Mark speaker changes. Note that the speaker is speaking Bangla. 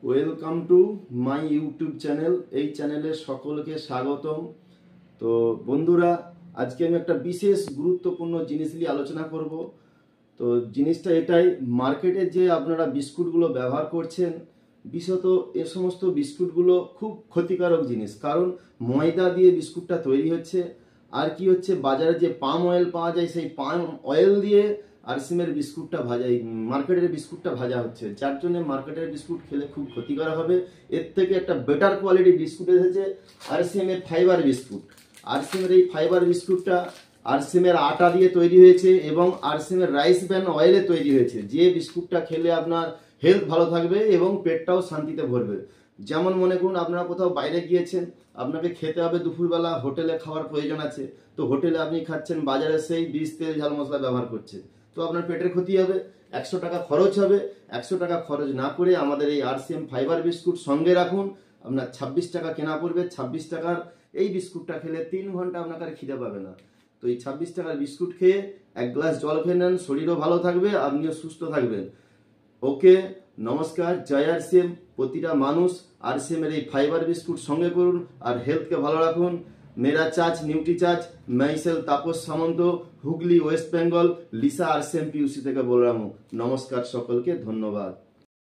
Speaker 1: Welcome to my YouTube channel. এই চ্যানেলে সকলকে স্বাগতম। তো বন্ধুরা, আজকে আমি একটা বিশেষ গুরুত্বপূর্ণ জিনিস নিয়ে আলোচনা করব। তো জিনিসটা এটাই, মার্কেটে যে আপনারা বিস্কুটগুলো ব্যবহার করছেন, বিশেষত এ সমস্ত বিস্কুটগুলো খুব ক্ষতিকারক জিনিস। কারণ ময়দা দিয়ে বিস্কুটটা তৈরি হচ্ছে, আর কি হচ্ছে, বাজারে যে পাম অয়েল পাওয়া যায় সেই পাম অয়েল দিয়ে আরসিএমের বিস্কুটটা মার্কেটের বিস্কুটটা ভাজা হচ্ছে, যার জন্য মার্কেটের বিস্কুট খেলে খুব ক্ষতিকর হবে। এর থেকে একটা বেটার কোয়ালিটি বিস্কুট এসেছে, আরসিএমের ফাইবার বিস্কুট। আরসিএমের এই ফাইবার বিস্কুটটা আরসিএমের আটা দিয়ে তৈরি হয়েছে এবং আরসিএমের রাইস ব্র্যান অয়েলে তৈরি হয়েছে। যে বিস্কুটটা খেলে আপনার হেলথ ভালো থাকবে এবং পেটটাও শান্তিতে ভরবে। যেমন মনে করুন আপনারা কোথাও বাইরে গিয়েছেন, আপনাকে খেতে হবে, দুপুরবেলা হোটেলে খাওয়ার প্রয়োজন আছে, তো হোটেলে আপনি খাচ্ছেন, বাজারে সেই বিষ তেল ঝাল মশলা ব্যবহার করছে, তো আপনার পেটের ক্ষতি হবে, 100 টাকা খরচ হবে। 100 টাকা খরচ না করে আমাদের এই আরসিএম ফাইবার বিস্কুট সঙ্গে রাখুন। আপনার 26 টাকা কেনা পড়বে। 26 টাকার এই বিস্কুটটা খেলে 3 ঘন্টা আপনাকে আর খিদে পাবে না। তো এই 26 টাকার বিস্কুট খেয়ে 1 গ্লাস জল খেয়ে নেন, শরীরও ভালো থাকবে, আপনিও সুস্থ থাকবেন। ওকে, নমস্কার, জয় আরসিএম। প্রতিটা মানুষ আরসিএমের এই ফাইবার বিস্কুট সঙ্গে করুন আর হেলথকে ভালো রাখুন। মেরা চাচ নিউট্রি চাচ, মাইসেল তাপস সামন্ত, হুগলি, ওয়েস্ট বেঙ্গল, লিসা আরসিএম পিউসি থেকে বললাম। নমস্কার সকলকে, ধন্যবাদ।